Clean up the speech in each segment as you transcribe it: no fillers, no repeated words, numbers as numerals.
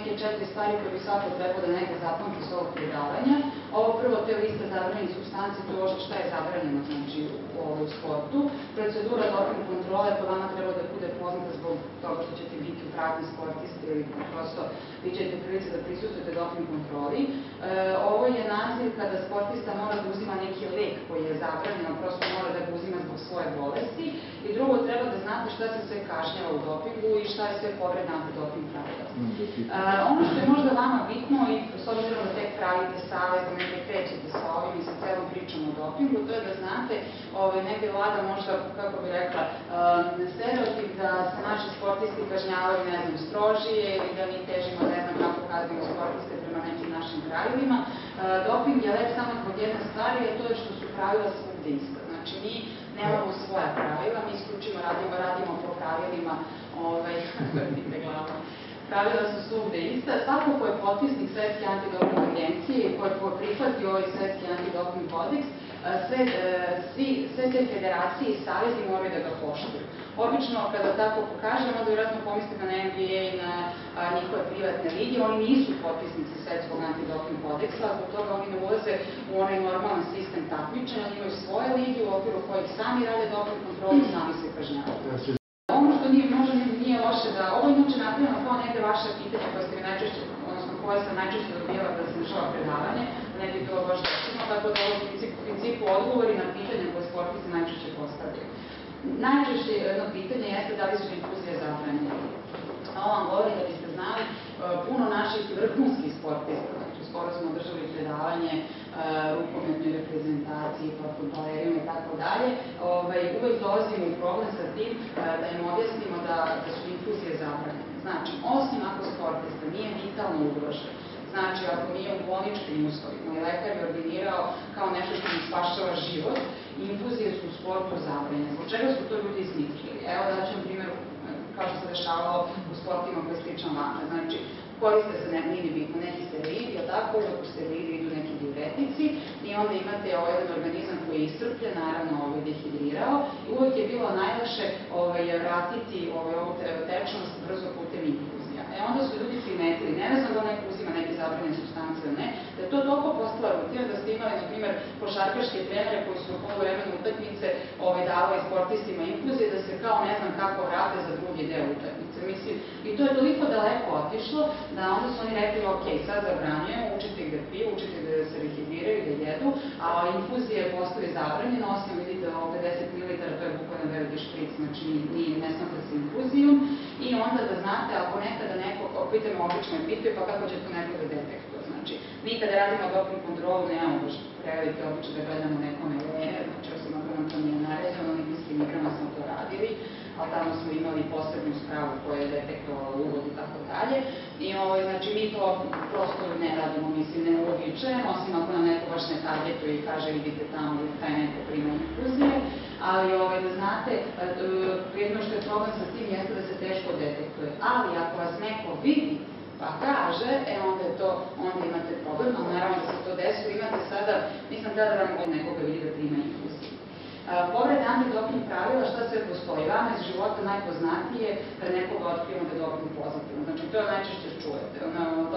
neke 4 stvari koje bi svako trebao da negde zapamti s ovog predavanja. Ovo prvo, to je lista zabranjenih supstanci, to je šta je zabranjeno u sportu. Procedura doping kontrole po vama treba da bude poznata zbog toga što ćete biti u prazni sportisti ili prosto vi ćete prilice da prisustujete doping kontroli. Ovo je naziv kada sportista mora da uzima neki lek koji je zabranjeno, prosto mora da ga uzima zbog svoje bolesti. I drugo, treba da znate šta se sve kažnjava u dopingu i šta je sve povreda antidoping pravila. Ono što je možda vama bitno i s obzirom da tek pravite savez, da negde krećete sa ovim i sa celom pričom o dopingu, to je da znate, negde vlada možda, kako bi rekla, stereotip da se naši sportisti kažnjavaju, ne znam, strožije ili da mi težimo, ne znam kako kaznimo sportiste prema nekim našim pravilima. Doping je lep samo zbog jedne stvari, a to je što su pravila svugde ista. Znači, mi nemamo svoja pravila, mi isključivo radimo po pravilima, vrtite glavom. Pravila su svugde ista. Svako ko je potpisnik Srpske antidoping agencije i ko je prihvatio ovaj Srpski antidoping kodeks, sve te federacije i savezi moraju da ga poštuju. Obično, kada tako pokažem, onda vjerojatno pomislite na NBA i na njihove privatne lige, oni nisu potpisnici Srpskog antidoping kodeksa, zbog toga oni ne ulaze u onaj normalan sistem takmičenja, oni imaju svoje lige u okviru kojih sami rade doping kontrolu i sami se kažnjavaju. Ono što možda nije loše da, ovo je inače napravljeno kao negde vaše pitanja koje ste mi najčešće, odnosno koje sam najčešće dobijala kada sam išla predavanje, da ne bi bilo baš točno, tako da ovo u principu odgovori na pitanja koje sportisti najčešće postavljaju. Najčešće jedno pitanje jeste da li su infuzije zabranjene. Ovo vam govori da biste znali, puno naših vrhunskih sportista, znači skoro smo održali predavanje rukometnoj reprezentaciji, fudbalerima i tako dalje, uvek dolazimo u problem sa tim da im objasnimo da su infuzije zabranjene. Znači, osim ako sportista nije vitalno ugrožen, znači ako nije u bolničkim uslovima i lekar je ordinirao kao nešto što mu spašava život, infuzije su u sportu zabranjene. Zbog čega su to ljudi izmislili? Evo da ću vam primjer kao što se dešavalo u sportima koje sličam vama. Znači, koriste se nije bitno neki steroidi, a tako dok u steroidi idu neki diuretici i onda imate jedan organizam koji je iscrpljen, naravno dehidrirao i uvek je bilo najlakše vratiti ovu tečnost brzo putem infuzija. Onda su ljudi primetili, nevezano da neko uzima neke zabranjene supstance ili ne, da je to toliko postala rutina da ste imali, na primjer, košarkaške trenere koji su u poluvremenu utakmice davali sportistima infuzije da se kao ne znam kako vrate za drugi deo utakmice. Mislim, i to je toliko daleko otišlo da onda su oni rekli, ok, sad zabranjujemo, učite ih da piju, učite da se rehidriraju, da jedu, a infuzije postaju zabranjene, osim vidite 50 ml, to je bukvalno veliki špric, znači ne smatra se infuzijom i onda da znate, ako nekada neko, pitamo obično je pitaju, pa kako će to neko da detektuje, znači mi kada radimo doping kontrolu nemamo baš prevelike obično da gledamo nekome vreme, znači osim ako nam to nije naređeno, na niskim igrama smo to radili, ali tamo smo imali posebnu spravu koja je detektovala uvod i tako dalje. I znači mi to prosto ne radimo, mislim, ne uobičajemo, osim ako nam neko baš ne targetuje i kaže idite tamo ili taj neko prima infuzije, ali da znate, jedno što je problem sa tim jeste da se teško detektuje, ali ako vas neko vidi pa kaže, onda imate problem, ali naravno da se to desi, imate sada, nisam tada da vam nekoga vidi da prima infuziju. Povrede antidoping pravila, šta sve postoji? Vama iz života najpoznatije kada nekoga otkrijemo da je doping pozitivan. Znači, to najčešće čujete.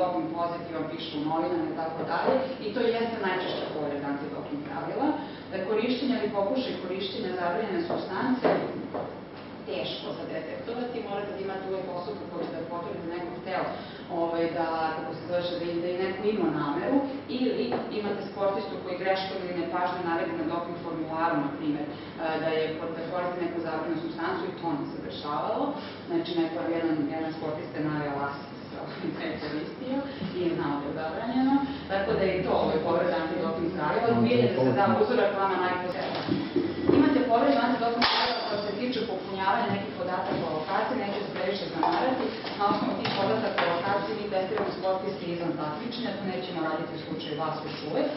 Doping pozitivan piše u novinama i tako dalje. I to jeste najčešće povreda antidoping pravila. Korišćenje ili pokušaj korišćenja zabranjene supstance teško za detektovati. Morate da imate uvek osobu koja će da potvrdi da neko hteo da, kako se zove, da je neko imao nameru ili imate sportistu koji greškom ili nepažnje navede na doping formularu, na primjer, da koristi neku zabranjenu supstancu i to nam se dešavalo. Znači, jedan sportista je naveo lasis da je koristio i je znao da je zabranjeno. Tako da je to povreda antidoping pravila. Vidite da se da uzorak vama najposljedno. Imate povredu antidoping pravila koja se tiče popunjavanja nekih podataka o lokaciji, neće se previše zamarati. Na osnovu tih podataka o lokaciji mi testiramo sportiste izvan takmičenja, to nećemo raditi u slučaju vas još uvek.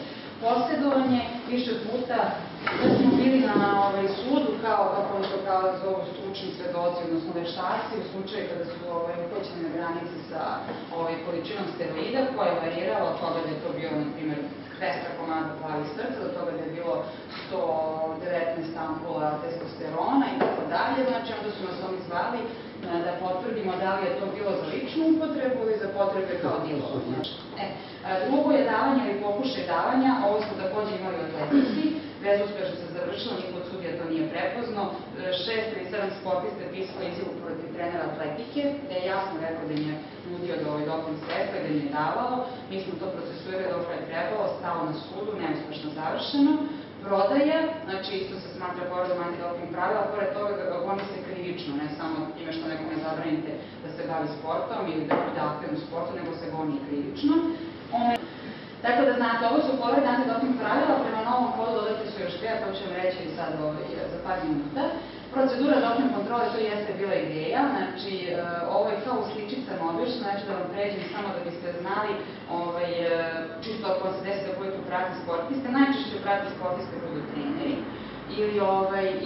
Posjedovanje više puta, da smo bili na sudu kao zovu stručni svedoci, odnosno veštaci, u slučaju kada su upoćeni na granici sa količinom steroida, koja je varirala od toga da je to bilo, na primjer, 200 komada plavih srca, do toga da je bilo 119 ampula testosterona i tako dalje. Znači, onda su nas oni zvali da potvrdi utvrdimo da li je to bilo za ličnu upotrebu ili za potrebe kao dilovanje. Drugo je davanje ili pokušaj davanja, ovo smo takođe imali u atletici, bezuspešno se završilo, niko od sudija to nije prepoznao. 6 ili 7 sportista je pisalo izjavu protiv trenera atletike, gde je jasno rekao da im je nudio da doping sredstva, da im je davao. Mi smo to procesuirali dok je trebalo, stalo na sudu, neuspešno završeno. Prodaja, znači isto se smatra povredom antidoping pravila, pored toga goni se krivično, ne samo time što nekome zabranite da se bavi sportom ili da bude aktivno u sportu, nego se goni i krivično. Tako da znate, ovo su povrede antidoping pravila, prema novom kodu dodate su još dve, to ću vam reći sad za par minuta. Procedura doping kontrole, to jeste bila ideja, znači ovo je kao sličicama objašnjeno, znači da vam pređem samo da biste znali čisto ako se desi da budete prati sportiste, najčešće prati sportiste budu treneri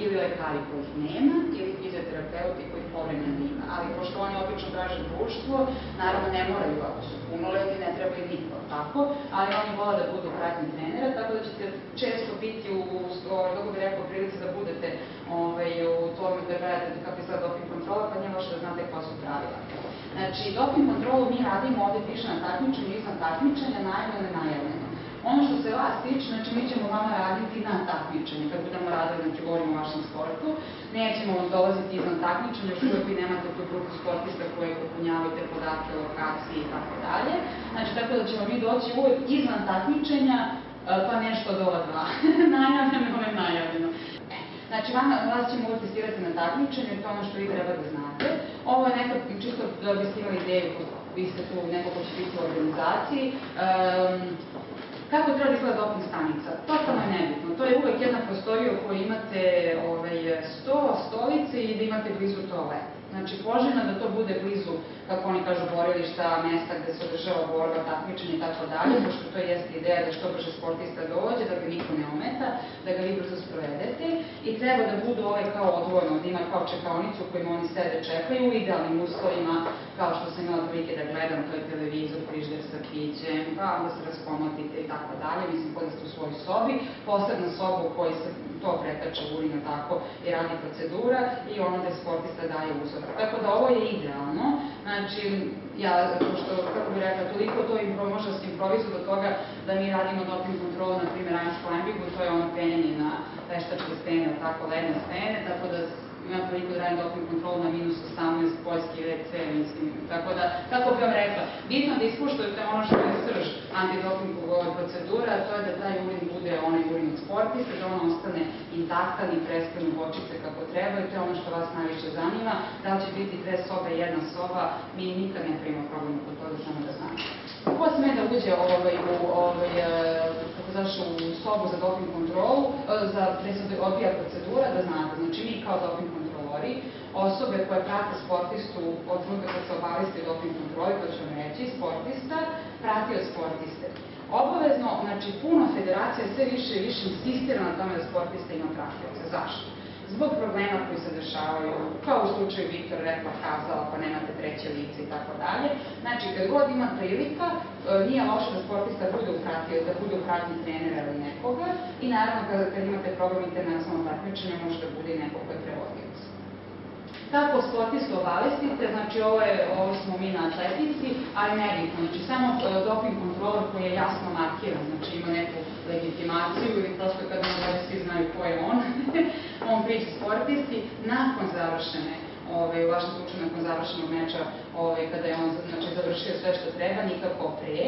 ili lekari kojih nema, ili fizioterapeuti kojih povremeno ima, ali pošto oni obično traže društvo, naravno ne moraju ako su punoletni, ne treba i niko, tako, ali oni vole da budu pratni trenera, tako da ćete često biti kako bih rekao, prilici da budete u tome da gledate kako izgleda doping kontrola, pa nije loše da znate koja su pravila. Znači, doping kontrolu mi radimo, ovde piše na takmičenju, izvan takmičenja, najavljeno i najavljeno. Ono što se vas tiče, znači mi ćemo vama raditi na takmičenju, kad budemo radili, znači govorimo o vašem sportu, nećemo dolaziti izvan takmičenja, još uvek vi nemate tu grupu sportista koje popunjavaju te podatke, lokacije i tako dalje. Znači, tako da ćemo mi doći uvek izvan takmičenja, pa nešto od ova dva. Najavljeno je najavljeno. Znači, vas ćemo uvek testirati na takmičenju, to je ono što vi treba da znate. Ovo je nekako, čisto da biste imali ideju, vi ste tu neko ko će biti u organizaciji. Kako treba da izgleda doping stanica? Totalno je nebitno. To je uvek jedna prostorija u kojoj imate stolice i da imate blizu toalet. Znači, poželjno da to bude blizu, kako oni kažu, borilišta, mesta gde se održava borba, takmičenje i tako dalje, pošto to jeste ideja da što brže sportista dođe, da ga niko ne ometa, da ga vi brzo sprovedete i treba da budu kao odvojeno, da ima kao čekaonicu u kojima oni sede čekaju u idealnim uslovima, kao što sam imala prilike da gledam, to je televizor, frižider sa pićem, pa onda se raspomotite i tako dalje, mislim da ste u svojoj sobi, posebna soba u kojoj se to pretače urina tako i radi procedura i ono da sportista daje uzor. Tako da ovo je idealno, znači ja, pošto, kako bih rekla, toliko to može da se improvizu do toga da mi radimo doping kontrolu, na primjer, ice climbingu, to je ono penjanje na veštačke stene, tako ledne stene, tako da ima toliko da radim doping kontrolu na minus 18, poljski WC, mislim, tako da, kako bih vam rekla, bitno da ispuštujete ono što je srž antidoping procedura, to je da taj urin bude onaj urin od sportista, da on ostane intaktan i preskan u bočice kako treba i to je ono što vas najviše zanima, da li će biti 2 sobe, 1 soba, mi nikad ne primamo problem oko toga, samo da znate. Ko sme da uđe u sobu za doping kontrolu, gde se odvija procedura, da znate, znači mi kao doping kontrolori, osobe koje prate sportistu od trenutka kad se obavesti doping kontroli, to ću vam reći, sportista, prati od sportiste. Obavezno, znači puno federacija sve više i više insistira na tome da sportista ima pratioce. Zašto? Zbog problema koji se dešavaju, kao u slučaju Viktor rekla, kazala, pa nemate treće lice i tako dalje. Znači, kad god ima prilika, nije loše da sportista bude u pratnji trenera ili nekoga i naravno kad imate problem internacionalnog takmičenja, može da bude i neko ko je prevodilac. Kako sportistu obavestite, znači ovo smo mi na atletici, ali nebitno, znači samo doping kontroler koji je jasno markiran, znači ima neku legitimaciju ili prosto kada on gleda svi znaju ko je on priđe sportisti nakon završene, u vašem slučaju nakon završenog meča, kada je on završio sve što treba, nikako pre,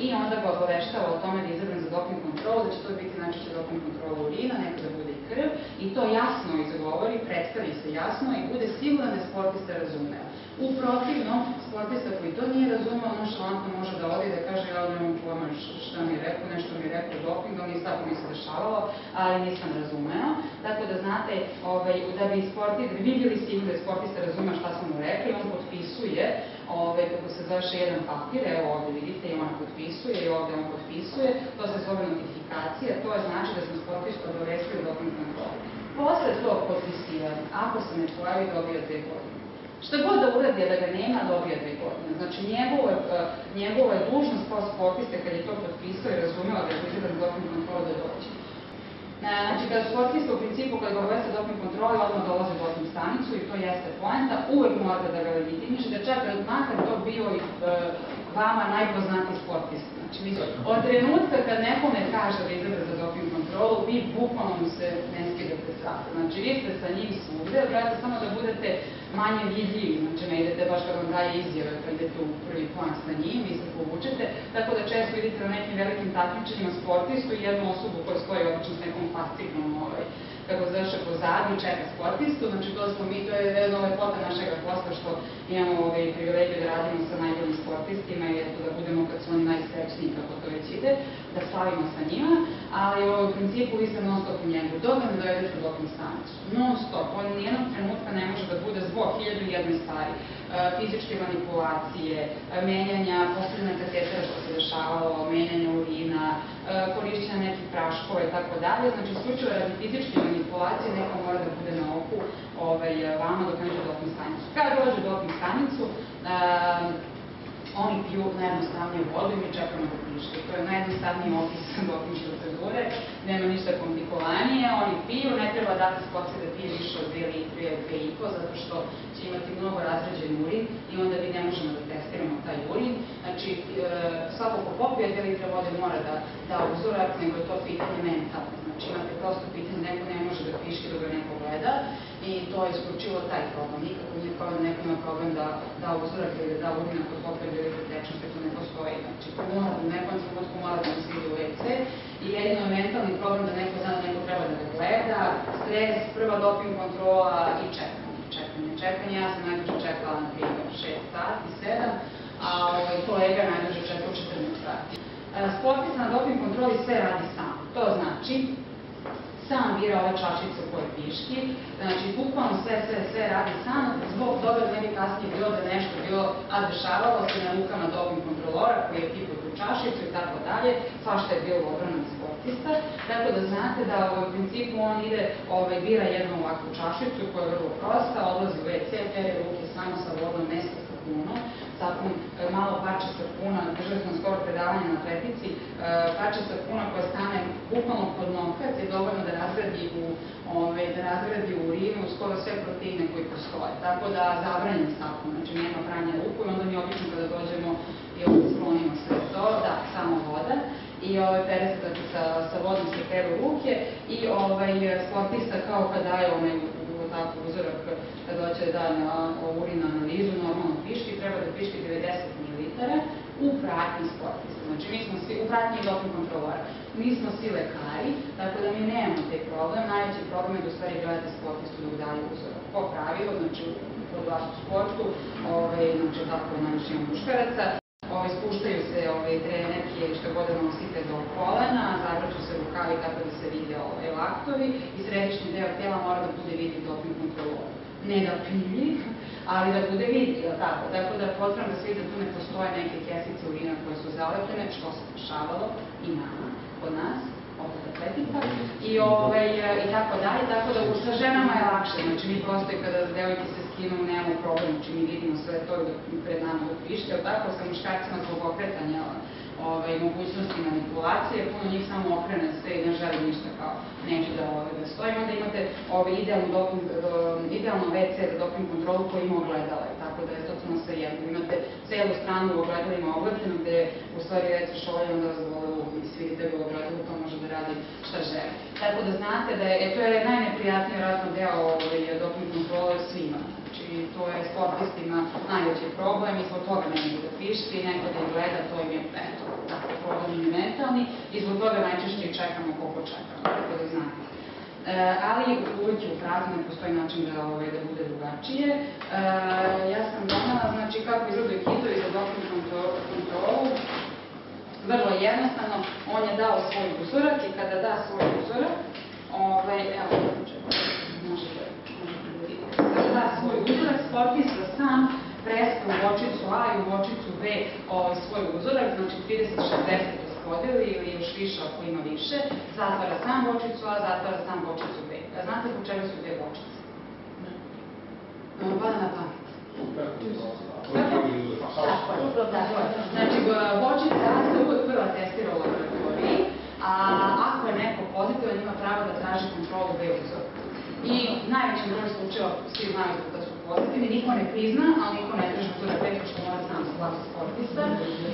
i onda ga obaveštava o tome da je izabran za doping kontrolu, da će to biti najčešće doping kontrola urina, nekada bude i krv, i to jasno izgovori, predstavi se jasno i bude siguran da sportista razumeo. U protivnom, sportista koji to nije razumeo, nonšalantno može da ode i da kaže ja nemam pojma šta mi je rekao, nešto mi je rekao dopingom, i tako mi se dešavalo, ali nisam razumeo. Tako da znate, da bi vi bili sigurni da sportista razume šta smo mu rekli, on potpisuje, kako se zove jedan papir, evo ovde vidite, i ona potpisuje, i ovde on potpisuje, to se zove notifikacija, to je znači da smo sportistu obavestili o doping kontroli. Posle tog potpisivanja, ako se ne pojavi, dobija 2 godine. Šta god da uradi, da ga nema, dobija 2 godine. Znači, njegova je dužnost kao sportiste, kad je to potpisao i razumela da je izabran doping kontrola, da dođe. Znači, kada sportista u principu, kada ga uvese doping kontrole, odmah dolaze u doping stanicu i to jeste poenta, uvek morate da ga legitimiše, da čak makar to bio i vama najpoznatiji sportista. Znači, od trenutka kad nekome kaže da izabere za doping kontrolu, vi bukvalno mu se ne skidate strah. Znači, vi ste sa njim svugde, gledate samo da budete manje vidljivi, znači ne idete baš kad vam daje izjave, kad idete u prvi plan sa njim, vi se povučete, tako da često vidite na nekim velikim takmičenjima sportistu i jednu osobu koja stoji obično s nekom fasciknom, kako se zaše pozadu i čeka sportistu, znači to smo mi, to je jedna lepota našega posla što imamo privilegiju da radimo sa najboljim sportistima i eto da budemo kad su oni najsrećniji, kako to već ide, da slavimo sa njima, ali u principu vi ste non stop u njegu, dok ne dovedete u doping stanicu, non stop, on nijednog trenutka ne može da bude zbog 1001 stvari, fizičke manipulacije, menjanja postavljena katetera što se dešavalo, menjanja urina, korišćenja nekih praškova i tako dalje, znači isključivo radi fizičke manipulacije neko mora da bude na oku vama dok ne dođe u doping stanicu. Kada dođe u doping stanicu, oni piju najjednostavniju vodu i mi čekamo da piške. To je najjednostavniji opis dopinške procedure, nema ništa komplikovanije, oni piju, ne treba dati sportiste da pije više od 2 litre ili 2,5, zato što će imati mnogo razređen urin i onda mi ne možemo da testiramo taj urin. Znači, svako ko popije 2 litre vode mora da da uzorak, nego je to pitanje mentalno. Znači, imate prosto pitanje, neko ne može da piške dok ga neko gleda i to je isključivo taj problem. Nikako nije problem, neko ima problem da da uzorak ili da da urin ako popije 2 litre tečnosti, to ne postoji. Znači, to mora da nekom trenutku mora da mu se ide u WC i jedino je mentalni problem da neko zna da neko treba da ga gleda, stres, prva doping kontrola i čekanje. Ja sam najduže čekala, na primjer, 6 sati, 7, a kolega najduže čekao 14 sati. Sportista na doping kontroli sve radi sam. To znači, sam bira ove čašice u koje piški, znači bukvalno sve radi sam, zbog toga da ne bi kasnije bilo da nešto bilo, a dešavalo se na rukama doping kontrolora koji je pipao tu čašicu i tako dalje, svašta je bilo obrana sportista, tako da znate da u principu on ide, bira jednu ovakvu čašicu koja je vrlo prosta, odlazi u WC, pere ruke samo sa vodom, ne sa sapunom, sapun, malo parče sapuna, držali smo skoro predavanje na tretici, parče sapuna koja stane bukvalno pod nokac je dovoljno da razgradi u urinu skoro sve proteine koji postoje. Tako da zabranjen sapun, znači nema pranja ruku i onda mi obično kada dođemo i sklonimo sve to, da, samo voda i pere se, znači sa vodom se peru ruke i sportista kao kad daje tako uzorak kad doće da na urin analizu, normalno piški, treba da piški 90 ml u pratnji sportista. Znači, mi smo svi, u pratnji i doping kontrolora. Mi smo svi lekari, tako da mi nemamo taj problem. Najveći problem je da u stvari gledate sportistu dok daje uzorak. Po pravilu, znači, kod vas u sportu, znači, tako je najviše muškaraca, spuštaju se trenerke što god da nosite do kolena, zavraću se rukavi tako da se vide laktovi i središnji deo tela mora da bude vidljiv doping kontrolora. Ne da pilji, ali da bude vidljiv, tako. Tako da potrebno da se vidi da tu ne postoje neke kesice urina koje su zalepljene, što se dešavalo i nama, kod nas, opet atletika, i tako dalje. Tako da sa ženama je lakše, znači mi prosto i kada devojke se skinu nemamo problem, znači mi vidimo sve to pred nama dok pište, tako sa muškarcima zbog okretanja mogućnosti manipulacije, puno njih samo okrene sve i ne želi ništa kao neće da stoji. Onda imate idealno WC za doping kontrolu koji ima ogledala, tako da je totalno sve jedno. Imate celu stranu u ogledalima oblepljenu gde u stvari reći šolje, onda vas vole i svi vidite ga u ogledalu, to može da radi šta želi. Tako da znate da je, to je najneprijatniji razno deo doping kontrole svima. Znači, to je sportistima najveći problem i zbog toga ne mogu da pišti, neko da ih gleda, to im je, eto, tako, problem im je mentalni i zbog toga najčešće i čekamo koliko čekamo, tako da znate. Ali uvijek je u pravu, ne postoji način da bude drugačije. Ja sam donala, znači, kako izgledaju kitovi za doping kontrolu, vrlo jednostavno, on je dao svoj uzorak i kada da svoj uzorak, evo, možete kada da svoj uzorak, sportista sam prespe u bočicu A i u bočicu B svoj uzorak, znači 30-60 raspodeli ili još više ako ima više, zatvara sam bočicu A, zatvara sam bočicu B. Znate po čemu su te bočice? Pada na pamet. Znači, bočica A se uvek prva testira u laboratoriji, a ako je neko pozitivan, ima pravo da načela, svi znaju da su pozitivni, niko ne prizna, ali niko ne traži to na petu što mora sam slati sportista,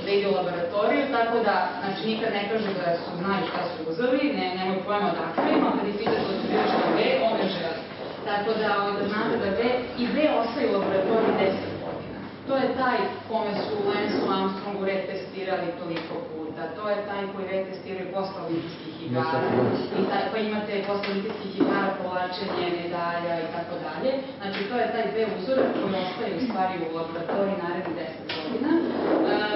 da ide u laboratoriju, tako da, znači, nikad ne kaže da su znaju šta su uzeli, nemoj pojma odakle ima, kad ih vidite da su bili šta B, on ne želi. Tako da znate da i B ostaje u laboratoriji 10 godina. To je taj kome su Lensu Armstrongu retestirali toliko puta, to je taj koji retestiraju posle olimpijskih igara, pa imate posle olimpijskih igara povlačenje medalja i tako dalje. Znači, to je taj B uzorak koji ostaje u stvari u laboratoriji narednih 10 godina.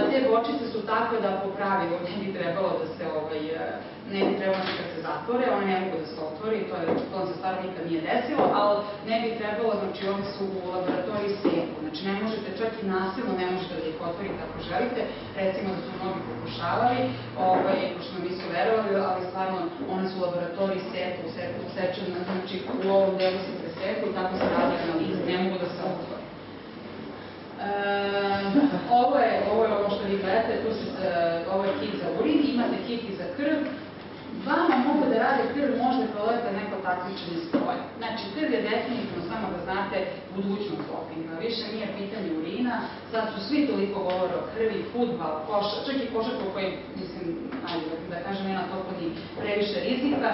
Te bočice su takve da po pravilu ne bi trebalo da se ne bi trebalo nikad se zatvore, one ne mogu da se otvori, to se stvarno nikad nije desilo, ali ne bi trebalo, znači one su u laboratoriji seku, znači ne možete, čak i nasilno ne možete da ih otvorite ako želite, recimo da su mnogi pokušavali, pošto nam nisu verovali, ali stvarno one su u laboratoriji seku, sečene, znači u ovom delu se preseku i tako se radi analize, ne mogu da se otvore. Ovo je ovo što vi gledate, ovo je kit za urin, imate kit i za krv. Vama mogu da rade krv, možda prolete neko takmičenje stroja. Znači, krv je definitivno, samo da znate, budućnost dopinga. Više nije pitanje urina, sad su svi toliko govore o krvi, fudbal, čak i košarka u kojoj, mislim, da kažem, nema toliko ni previše rizika,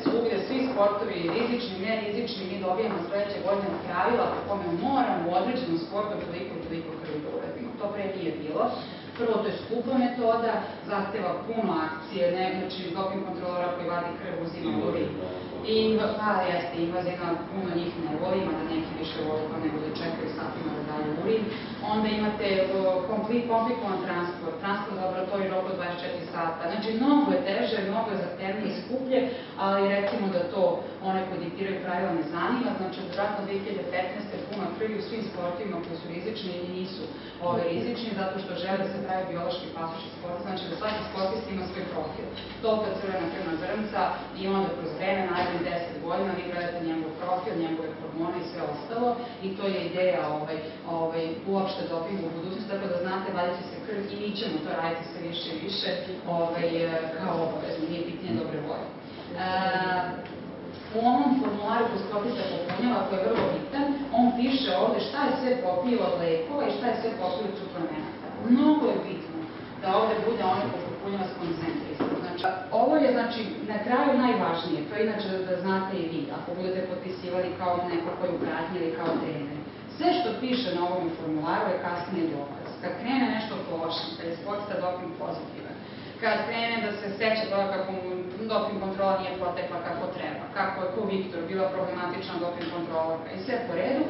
svugde, svi sportovi, rizični, nerizični, mi dobijamo sledeće godine pravila po kome moramo u određenom sportu toliko krvi da uradimo. To pre nije bilo. Prvo, to je skupa metoda, zahteva puno akcije, znači doping kontrolora koji vadi krv uzima urin. Jeste, invazivna, puno njih ne voli, ima da neki više voli pa nego da čekaju satima da daju urin. Onda imate komplikovan transport za laboratorij rok od 24 sata. Znači, mnogo je teže, mnogo je zahtevnije i skuplje, ali recimo da to one koji diktiraju pravila ne zanima. Znači, od vratno 2015. puno krvi u svim sportovima koji su rizični i nisu rizični, zato što žele da se pravi biološki pasoši sporta, znači da svaki sportista ima svoj profil. Tolika crvena krvna zrnca i onda kroz vreme, narednih 10 godina, vi gledate njegov profil, njegove hormone i sve ostalo i to je ideja uopšte dopinga u budućnosti, tako da znate, vadit će se krv i mi ćemo to raditi sve više i više kao obavezno, nije pitanje dobre volje. U ovom formularu koji sportista popunjava, koji je vrlo bitan, on piše ovde šta je sve popio od lekova i šta je sve popio od suplemenata. Mnogo je bitno da ovde bude ono ko popunjava s koncentrisom. Ovo je, znači, na kraju najvažnije, to je inače da znate i vi, ako budete potpisivali kao neko koji u pratnji ili kao trener. Sve što piše na ovom formularu je kasnije dokaz. Kad krene nešto loše, kad je sportista doping pozitivan, kad krene da se seća toga kako mu doping kontrola nije protekla kako treba, kako je ko Viktor bila problematična doping kontrola i sve po redu,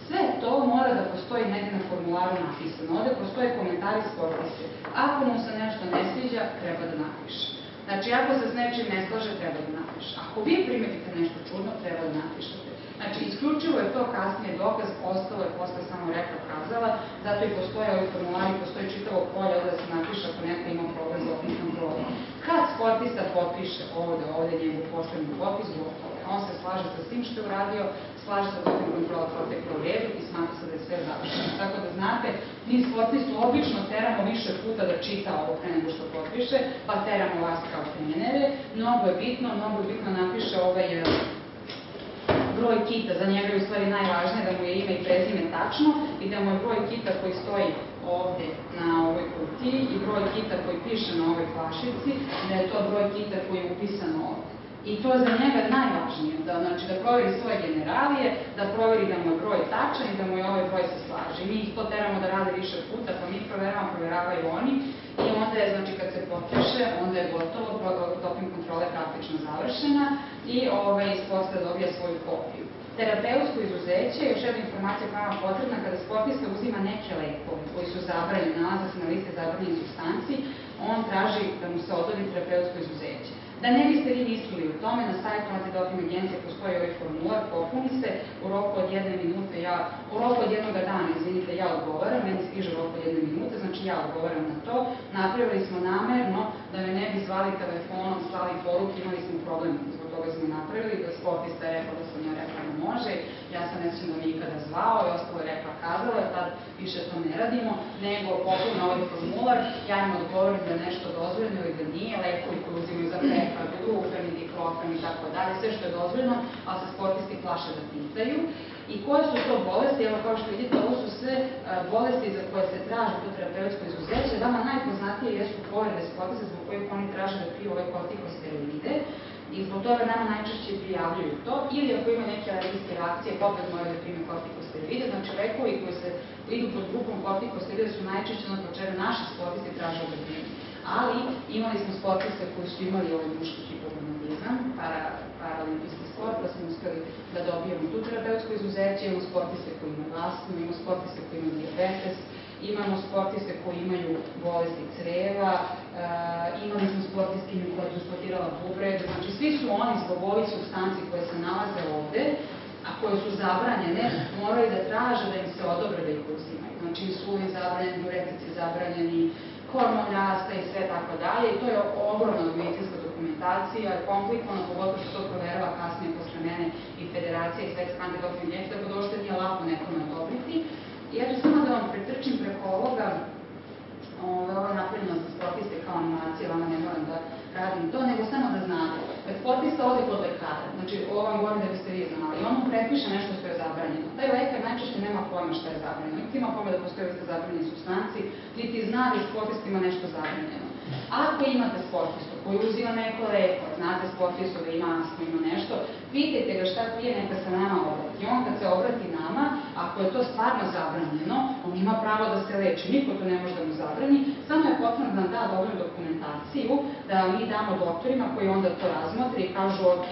sve to mora da postoji negdje na formularu napisano. Ovde postoje komentari sportiste. Ako mu se nešto ne sviđa, treba da napiše. Znači, ako se s nečim ne slaže, treba da napiše. Ako vi primetite nešto čudno, treba da napišete. Znači, isključivo je to kasnije dokaz, ostalo je posle samo rekla kazala, zato i postoje ovi formulari, postoji čitavo polje da se napiše ako neko ima problem za doping kontrolu. Kad sportista potpiše ovde njegov poslednji potpis, gotovo. On se slaže sa svim što je uradio, slaže sa doping kontrola protekla u redu i smatra se da je sve završeno. Tako da znate, mi sportistu obično teramo više puta da čita ovo pre nego što potpiše, pa teramo vas kao trenere. Mnogo je bitno napiše broj kita, za njega je u stvari najvažnije da mu je ime i prezime tačno i da mu je broj kita koji stoji ovde na ovoj kutiji i broj kita koji piše na ovoj flašici, da je to broj kita koji je upisan ovde. I to je za njega najvažnije, znači da proveri svoje generalije, da proveri da mu je broj tačan i da mu je ovaj broj se slaže. Mi ih to teramo da rade više puta, pa mi proveravaju oni i onda je, znači kad se potpiše, onda je gotovo, doping kontrola je praktično završena i sportista dobija svoju kopiju. Terapeutsko izuzeće je još jedna informacija koja je potrebna kada sportista uzima neke lekove koji su zabranjeni, nalaze se na listi zabranjenih supstanci, on traži da mu se odobri terapeutsko izuzeće. Da ne biste vi mislili o tome, na sajtu Antidoping agencije postoji ovaj formular, popuni se, u roku od 1 minute, u roku od 1 dana, izvinite, ja odgovaram, meni stiže u roku od 1 2 minute, znači ja odgovaram na to. Napravili smo namerno da me ne bi zvali telefonom, slali poruke, imali smo problem, zbog toga smo napravili, da sportista je rekao da sam ja rekla da može, ja sam ne sjećam da me ikada zvao i ostalo je rekla kazala, tad više to ne radimo, nego popune ovaj formular, ja im odgovorim da je nešto dozvoljeno ili da nije, lekovi koji uzimaju za prehladu, dufen, diklofen i tako dalje, sve što je dozvoljeno, ali se sportisti plaše da pitaju. I koje su to bolesti? Evo, kao što vidite, ovo su sve bolesti za koje se traži to terapeutsko izuzeće. Vama najpoznatije jesu povrede sportista zbog kojih oni traže da piju ove kortikosteroide i zbog toga nama najčešće prijavljuju to. Ili ako ima neke alergijske reakcije, opet moraju da prime kortikosteroide. Znači, lekovi koji se idu pod grupom kortikosteroida su najčešće ono po čega naši sportisti traže odobrenje. Ali imali smo sportiste koji su imali ovaj muški hipogonadizam, paraolimpijski sport, pa smo uspeli da dobijemo tu terapeutsko izuzeće, imamo sportiste koji imaju astmu, imamo sportiste koji imaju dijabetes, imamo sportiste koji imaju bolesti creva, imali smo sportistkinju koja je transplantirala bubreg, znači svi su oni zbog ovih supstanci koje se nalaze ovde, a koje su zabranjene, moraju da traže da im se odobre da ih uzimaju. Znači insulin zabranjen, diuretici zabranjeni, hormon rasta i sve tako dalje. I to je ogromna medicinska dokumentacija, komplikovana, pogotovo što to proverava kasnije posle mene i federacija i Srpska Antidoping, tako da uopšte nije lako nekome odobriti. I ja ću samo da vam pretrčim preko ovoga, ovo je napravljeno za sportiste kao animacija, vama ne moram da radim to, nego samo da znate. Kad sportista ode kod lekara, znači ovo vam govorim da biste vi znali, i on mu prepiše nešto što je zabranjeno. Taj lekar najčešće nema pojma šta je zabranjeno. Niti ima pojma da postoje lista zabranjenih supstanci, niti zna da sportista ima nešto zabranjeno. Ako imate sportistu koji uzima neko leko, znate sportistu da ima astmu, ima nešto, pitajte ga šta pije, neka se nama obrati. I on kad se obrati nama, ako je to stvarno zabranjeno, on ima pravo da se leči, niko to ne može da mu zabrani, samo je potrebno da nam da dovoljnu dokumentaciju, da mi damo doktorima koji onda to razmotre i kažu ok,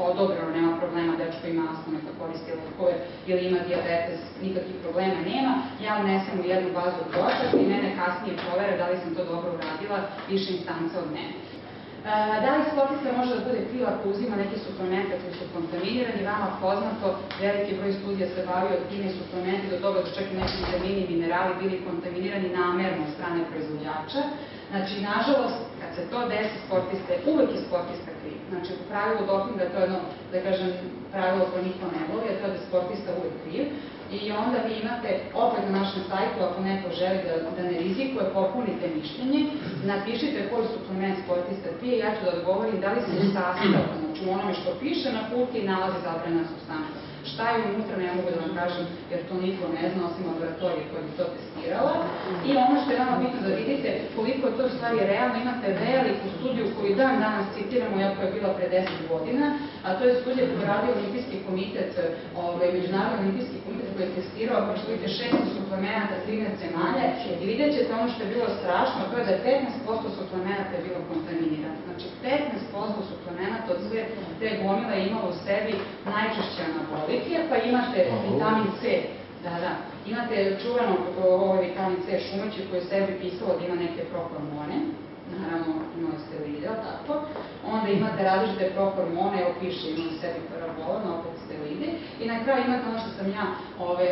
odobrano, nema problema, dečko ima astmu, neka koristi lekove ili ima dijabetes, nikakvih problema nema, ja unesem u jednu bazu podatak i mene kasnije provere da li sam to dobro uradila, više instanca od mene. Da li sportista može da bude kriv ako uzima neke suplemente koji su kontaminirani? Vama poznato, veliki broj studija se bavio time suplementi do toga da čak i neki vitamini i minerali bili kontaminirani namerno od strane proizvođača. Znači, nažalost, kad se to desi sportiste, uvek je sportista kriv. Znači, u pravilu dopinga, to je jedno, da kažem, pravilo koje niko ne voli, a to je da je sportista uvek kriv. I onda vi imate, opet na našem sajtu, ako neko želi da ne rizikuje, popunite mišljenje, napišite koji suplement sportista pije, ja ću da odgovorim da li se u sastavu, znači u onome što piše na kutiji nalazi zabranjena supstanca. Šta je unutra, ne mogu da vam kažem, jer to niko ne zna, osim laboratorije koja bi to testirala. I ono što je vama bitno da vidite koliko je to u stvari realno, imate veliku studiju koju dan danas citiramo, iako je bila pre 10 godina, a to je studija koju radio Olimpijski komitet, Međunarodni olimpijski komitet koji je testirao, ako što vidite, 600 suplemenata, 13 zemalja, i vidjet ćete ono što je bilo strašno, to je da je 15% suplemenata je bilo kontaminirano. Znači, 15% suplemenata od sve te gomile je imalo u sebi najčešće anabolike, pa imate vitamin C, imate čuvano vitamin C šumeći koji je sebi pisalo da ima neke prohormone, naravno imali steroide, tako, onda imate različite prohormone, evo piše ima u sebi parabolan, opet steroide, i na kraju imate ono što sam ja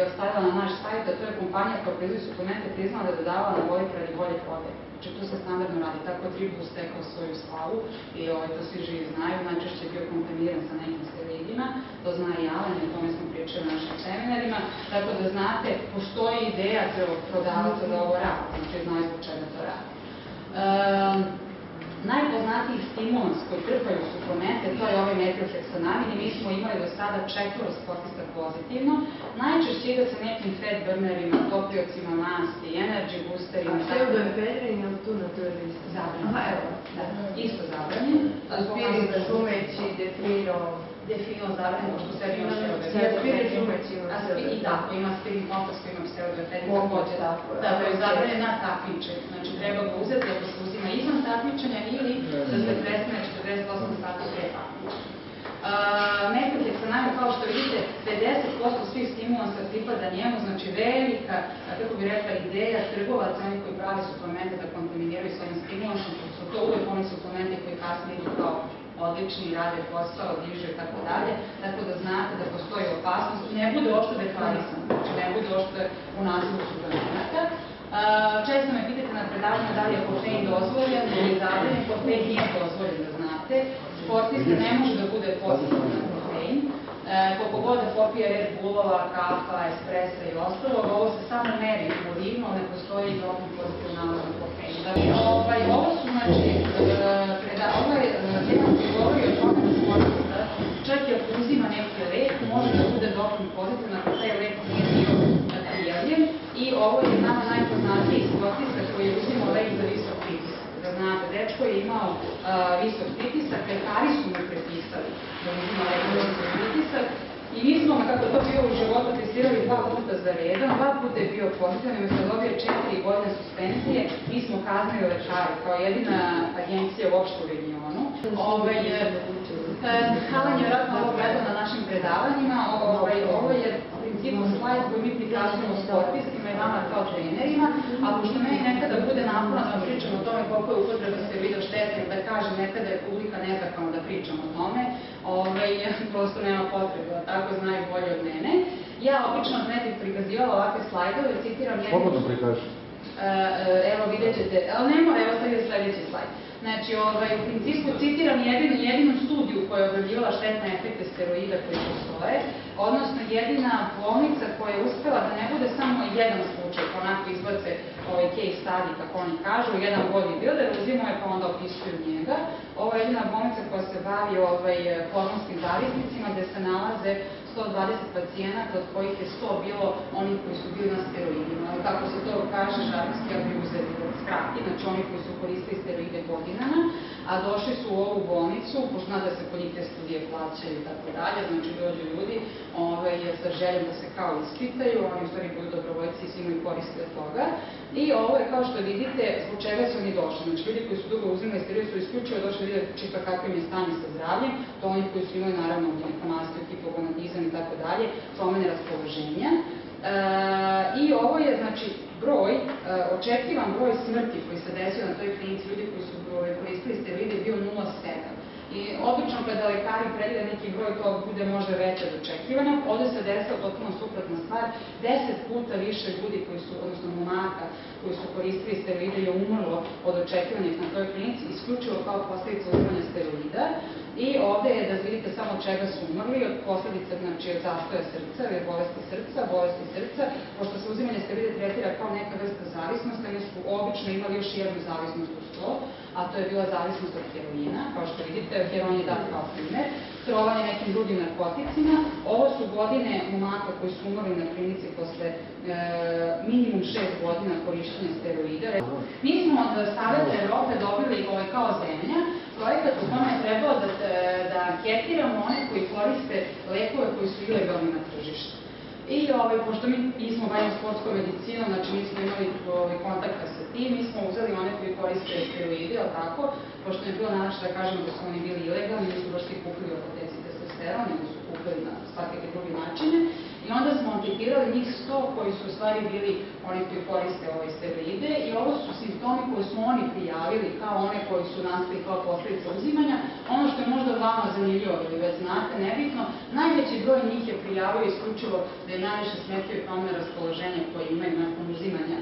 ostavila na naš sajt, da to je kompanija koja proizvodi suplemente priznala da je dodavala anabolik radi bolje prodaje. Znači, to se standardno radi, tako je Tribus stekao svoju slavu i to svi živi znaju, najčešće je bio kontaminiran sa nekim steroidima, to zna i Alan, o tome smo pričali na našim seminarima, tako da znate, postoji ideja prodavaca da ovo radi, znači znaju zbog čega to radi. Najpoznatiji stimulans koji trpaju suplemente, to je ovaj metilheksonamin i mi smo imali do sada 4 sportista pozitivno. Najčešće ide sa nekim fat burnerima, topliocima masti, energy boosterima. A pseudoefedrin je tu na toj listi? Zabranjen. Evo, isto zabranjen. Aspirin, šumeći, defino zabranjen, pošto sebi ima aspirin, šumeći ima i tako, ima aspirin kompas koji ima pseudoefedrin takođe. Da, to je zabranjen na takmičenju. Znači, treba ga uzeti ako se uzima izvan takmičenja ili da se prestane 48 sati pre takmičenja. Metilheksonamin, kao što vidite, 50% svih stimulansa pripada njemu, znači velika, kako bi rekla, ideja trgovaca, oni koji pravi suplemente da kontaminiraju svojim stimulansom, su to uvek oni suplementi koji kasnije idu kao odlični, rade posao, dižu i tako dalje, tako da znate da postoji opasnost, ne bude uopšte deklarisan, znači ne bude uopšte u nazivu suplementa. Često me pitate na predavanju da li je kofein dozvoljen ili zabranjen. Kofein nije dozvoljen, da znate. Sportista ne može da bude pozitivan na kofein. Koliko god da popije Red Bullova, kafa, espresa i ostalo, ovo se samo meri u urinu, ne postoji doping pozitivno nalaz na kofein. Ovo su, znači, ovaj tema koji govori o tome da sportista, čak i ako uzima neki lek, može da bude doping pozitivno ako taj lek nije bio prijavljen. I ovo je nama najpoznatiji sportista koji je uzimao lek za visok pritisak. Da znate, dečko je imao visok pritisak, lekari su mu prepisali da uzima lek za visok pritisak. I mi smo, kako to bio u životu, testirali 2 puta za redom, 2 puta je bio pozitivan, i se dobio 4 godine suspenzije, mi smo kaznili lekari kao jedina agencija uopšte u regionu. Halan je vratno ovo gledao na našim predavanjima, ovo je u principu slajd koji mi prikazujemo sportistima i vama kao trenerima, a pošto meni nekada bude naporno da pričam o tome koliko je upotreba steroida štetna, da kažem nekada je publika nezahvalna da pričam o tome, prosto nema potrebe, tako znaju bolje od mene. Ja obično ne bih prikazivala ovakve slajdove, citiram jednu... Slobodno prikaži. Evo, vidjet ćete, ali ne mora, evo sad je sledeći slajd. Znači, u principu citiram jedinu studiju koja je objavljivala štetne efekte steroida koji postoje, odnosno jedina bolnica koja je uspela da ne bude samo jedan slučaj, pa onako izbace case study, kako oni kažu, jedan bodybuilder, uzimao je pa onda opisuju njega. Ovo je jedina bolnica koja se bavi hormonskim zavisnicima, gde se nalaze 120 pacijenata, od kojih je 100 bilo onih koji su bili na steroidima. Ali kako se to kaže, žargonski abuzeri, da skrati, znači oni koji su koristili steroide godinama, a došli su u ovu bolnicu, pošto zna da se po njih te studije plaćaju i tako dalje, znači dođu ljudi sa željom da se kao ispitaju, oni u stvari budu dobrovoljci i svi imaju koristi od toga. I ovo je, kao što vidite, zbog čega su oni došli. Znači, ljudi koji su dugo uzimali steroide su isključivo došli vidjeti čipa kako im je stanje sa zdravljem, to oni koji su imali, naravno, ginekomastiju, hipogonadizam i tako dalje, promene raspoloženja. I ovo je, znači, očekivan broj smrti koji se desio na toj klinici, ljudi koji su koristili steroide je bio 0,7. I obično kada lekari predvide neki broj, to bude možda veće od očekivanja. Ovde se desila potpuno suprotna stvar, 10 puta više ljudi koji su, odnosno momaka, koji su koristili steroide je umrlo od očekivanih na toj klinici, isključivo kao posledica uzimanja steroida. I ovde je da vidite samo od čega su umrli, od posledica, znači od zastoja srca, ili bolesti srca, pošto se uzimanje steroida tretira kao neka vrsta zavisnosti, oni su obično imali još jednu zavisnost uz to, a to je bila zavisnost od heroina, kao što vidite, heroin je dat kao primer, trovanje nekim drugim narkoticima. Ovo su godine momaka koji su umrli na klinici posle minimum 6 godina korišćenja steroida. Mi smo od Saveta Evrope dobili kao zemlja projekat u kome je trebalo da anketiramo one koji koriste lekove koji su ilegalni na tržištu. I pošto mi nismo bavili sportskom medicinom, znači nismo imali kontakta sa tim, mi smo uzeli one koji koriste steroide, ali tako, pošto je bilo način da kažemo da su oni bili ilegalni, nisu baš ti kupili od apoteci testosteron, nego su kupili na svakakve druge načine. I onda smo anketirali njih 100 koji su u stvari bili oni koji koriste ove steroide i ovo su simptomi koje smo oni prijavili kao one koji su nastali kao posledica uzimanja. Ono što je možda vama zanimljivo ili već znate, nebitno, najveći broj njih je prijavio isključivo da je najviše smetio promene raspoloženja koje imaju nakon uzimanja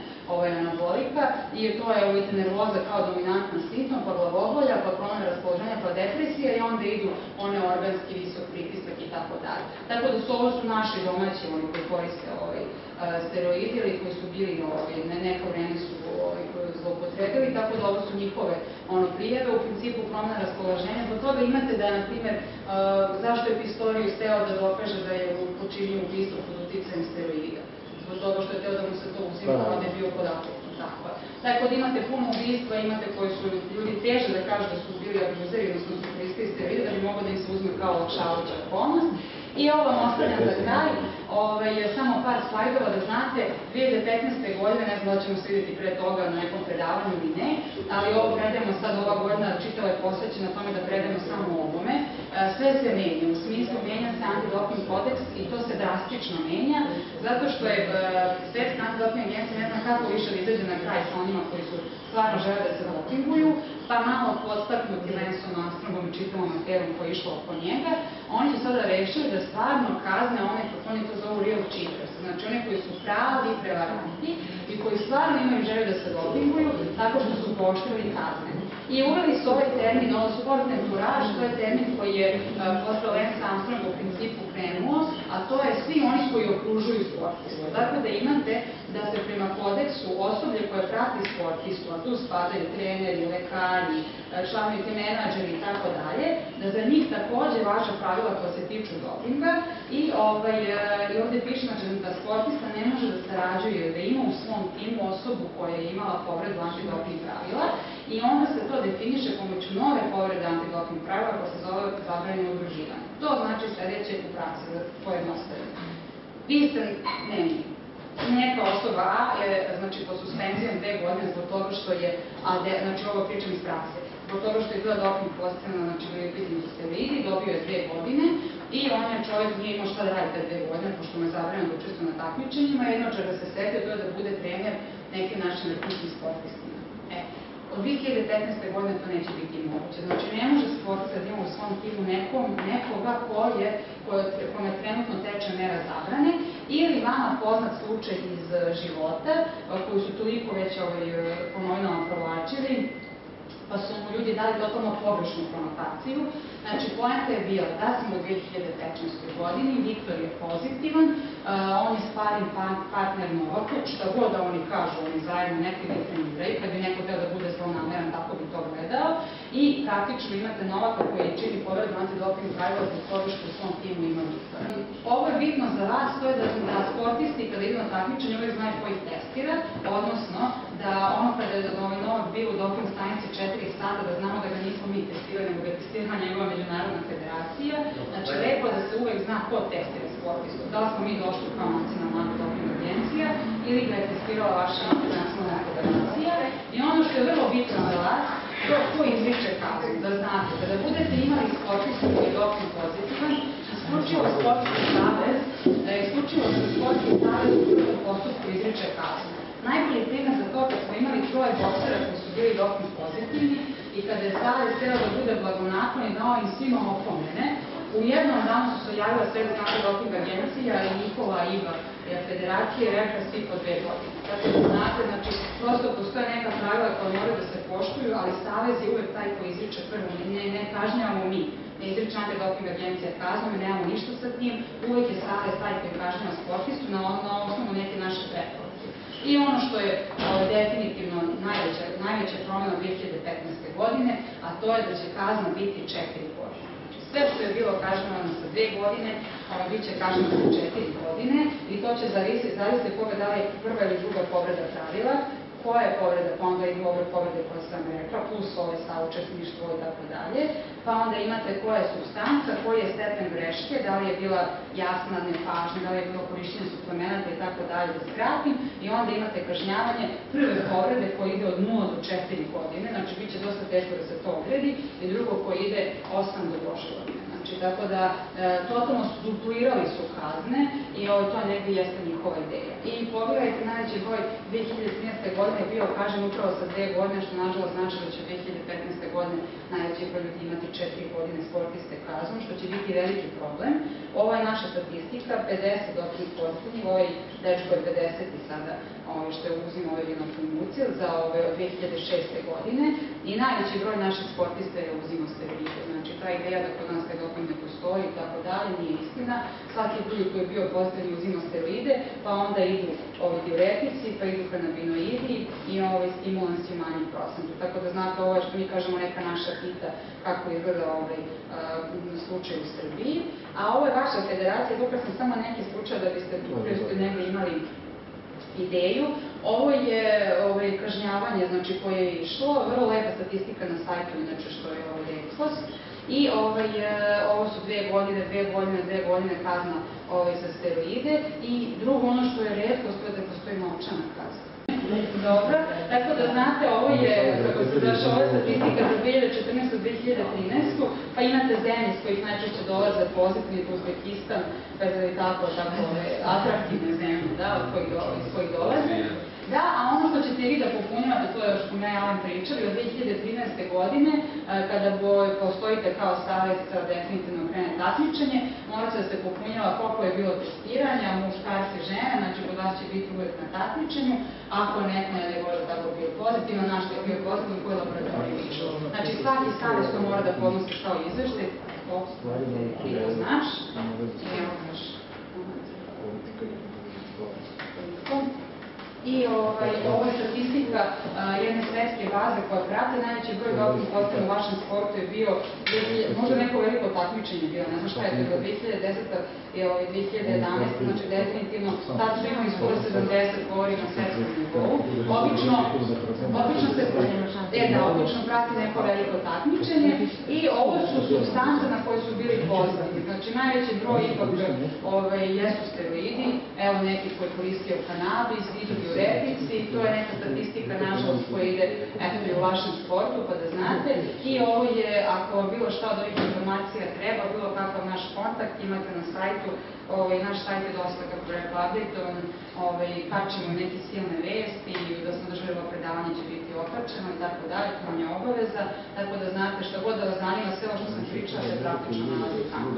anabolika i to je nervoza kao dominantna simptom, pa glavobolja, pa promene raspoloženja, pa depresija i onda idu one organski visok pritisak i tako dalje. Tako da ovo su naši domaći oni koji koriste steroide ili koji su bili neko vreme su zloupotrebili, tako da ovo su njihove prijave, u principu promena raspoloženja. Zbog toga imate da, na primer, zašto je Pistorius teo da dokaže da je počinio ubistvo pod uticajem steroida? Zbog toga što je teo da mu se to uzima, onda je bio kod apoteka. Tako da imate puno ubistva, imate koji su ljudi teže da kažu da su bili abuzeri, odnosno su koristili steroide, da bi moglo da im se uzme kao olakšavajuća okolnost. I ovo vam ostavljam za kraj, samo par slajdova da znate, 2015. godine, ne znam da ćemo se vidjeti pre toga na nekom predavanju ili ne, ali ovo predajemo sad, ova godina čitava je posvećena tome da predajemo samo o ovome. Sve se menja, u smislu menja se antidoping kodeks i to se drastično menja, zato što je Srpska antidoping agencija ne zna kako više da izađe na kraj sa onima koji su stvarno žele da se dopinguju, pa malo podstaknuti Lensom Armstrongom i čitavom aferom koja je išla oko njega. Oni su sada rešili da stvarno kazne one, kako oni to zovu real cheaters, znači oni koji su pravi prevaranti i koji stvarno imaju želju da se dopinguju tako što su pooštrili kazne. I uveli su ovaj termin, ovo sport entourage, to je termin koji je posle Lance Armstronga u principu krenuo, a to je svi oni koji okružuju sportistu. Dakle, da imate da se prema kodeksu osoblje koje prati sportistu, a tu spadaju treneri, lekari, članovi te menadžeri i tako dalje, da za njih takođe važe pravila koja se tiču dopinga i ovde piše da sportista ne može da sarađuje, da ima u svom timu osobu koja je imala povredu antidoping pravila i onda se to definiše pomoću nove povrede antidoping pravila koja se zove zabranjeno udruživanje. To znači sledeće u praksi, da pojednostavimo. Vi ste neka osoba A je, znači, pod suspenzijom 2 godine zbog toga što je, znači ovo pričam iz prakse, zbog toga što je bila doping pozitivna, znači vidim da ste vidi, dobio je 2 godine i on je čovjek nije imao šta da radi te 2 godine, pošto mu je zabranjeno da učestvuje na takmičenjima, jedno čega se setio to je da bude trener nekim našim vrhunskim sportistima. Od 2015. godine to neće biti moguće. Znači, ne može sportista da ima u svom timu nekoga kome trenutno teče mera zabrane ili vama poznat slučaj iz života koji su toliko već po novinama provlačili, pa su mu ljudi dali totalno pogrešnu konotaciju. Znači, poenta je bila da smo u 2015. godini, Viktor je pozitivan, on je sparing partner Novaku, šta god da oni kažu, oni zajedno neki da treniraju, kad bi neko teo da bude zlonameran, tako bi to gledao, i praktično imate Novaka koji čini povredu antidoping pravila zbog toga što u svom timu ima Viktora. Ovo je bitno za vas, to je da sportisti kada idu na takmičenje uvijek znaju ko ih testira, odnosno da ono kada je Novak bio u doping stanici 4 sata, da znamo da ga nismo mi testirali, nego ga testirala njegova međunarodna federacija. Znači, lepo je da se uvek zna ko testira sportistu. Da li smo mi došli kao nacionalna antidoping agencija ili ga je testirala vaša nacionalna federacija. I ono što je vrlo bitno za vas, to je ko izriče kaznu. Da znate, kada budete imali sportistu koji je doping pozitivan, isključivo sportski savez u prvom postupku izriče kaznu. Najbolji primjer za to kad smo imali 3 boksera koji su bili doping pozitivni i kada je savez hteo da bude blagonaklon i dao im svima opomene, u jednom danu su se javila Srpska antidoping agencija i njihova IBA federacija i rekla svi po 2 godine. Tako da znate, znači, prosto postoje neka pravila koja moraju da se poštuju, ali savez je uvek taj koji izriče prvo, ne kažnjavamo mi. Ne izriče antidoping agencija kaznu, mi nemamo ništa sa tim, uvek je savez taj koji kažnjava sportistu na osnovu neke naše preporuke. I ono što je definitivno najveća promjena 2015. godine, a to je da će kazna biti 4 godine. Znači, sve što je bilo kažnjavano sa 2 godine, bit će kažnjavano sa 4 godine i to će zavisiti koga da li je prva ili druga povreda pravila, koja je povreda, pa onda i ove povrede koje sam rekla, plus ove saučesništvo i tako dalje, pa onda imate koja je supstanca, koji je stepen greške, da li je bila jasna nepažnja, da li je bilo korišćenje suplemenata i tako dalje, da skratim, i onda imate kažnjavanje prve povrede koje ide od 0 do 4 godine, znači bit će dosta teško da se to odredi, i drugo koje ide 8 do doživotne. Znači, tako da, totalno su duplirali su kazne i to negdje jeste njihova ideja. I pogledajte, najveći broj 2013. godine je bio, kažem, upravo sa 2 godine, što nažalost znači da će 2015. godine najveći broj ljudi imati 4 godine sportiste kaznu, što će biti veliki problem. Ovo je naša statistika, 50 doping pozitivnih, ovaj dečko je 50 i sada što je uzim ove vinofilmucije za ove od 2006. godine i najveći broj naših sportista je uzimo steroide. Znači, ta ideja da kod nas taj doping ne postoji i tako dalje, nije istina. Svaki drugi koji je bio pozitivan uzima steroide, pa onda idu ovi diuretici, pa idu kanabinoidi i stimulansi u manjem procentu. Tako da znate, ovo je što mi kažemo neka naša pita kako izgleda slučaj u Srbiji. A ovo je vaša federacija, tukla sam samo neke slučaje da biste negdje imali ideju. Ovo je kažnjavanje koje je išlo, vrlo lepa statistika na sajtu, inače što je Reklos. I ovo su 2 godine kazna za steroide. I drugo, ono što je retkost, to je da postoji novčana kazna. Dobro, tako da znate, ovo je, kako se zaša, ova statistika za 2014-2013, pa imate zemlje iz kojih najčešće dolaze pozitivni, Uzbekistan, bez da je tako atraktivne zemlje, iz kojih dolaze. Da, a ono što ćete vi da popunjavate, to je još smo ja vam pričali, od 2013. godine, kada postojite kao savez definitivno krene takmičenje, morate da se popunjava koliko je bilo testiranja, muškarci, žene, znači kod vas će biti uvek na takmičenju, ako neko ne je možda tako bio pozitivan, naš je bio pozitivan, koji laboratorij išao. Znači svaki savez to mora da podnosi kao izveštaj, ti to znaš, i evo znaš. I ovo je statistika jedne svetske baze koja prate. Najveći broj doping postaja u vašem sportu je bio, možda neko veliko takmičenje bilo, ne znam šta je to, do 2010. i 2011. Znači definitivno tad su imali skoro 70, govori na svetskom nivou. Obično prati neko veliko takmičenje i ovo su supstance na koje su bili pozitivni. Znači najveći broj ipak jesu steroidi, evo neki koji je koristio kanabis, drugi u replici, to je neka statistika nažalost koja ide i u vašem sportu, pa da znate. I ovo je, ako bilo šta od ovih informacija treba, bilo kakav naš kontakt, imate na sajtu, naš sajt je dosta, kako rekla, updatovan, kačimo neke silne vesti, da smo držali ovo predavanje će biti okačeno i tako dalje, to nam je obaveza, tako da znate šta god da vas zanima, sve ovo što sam pričala se praktično nalazi tamo.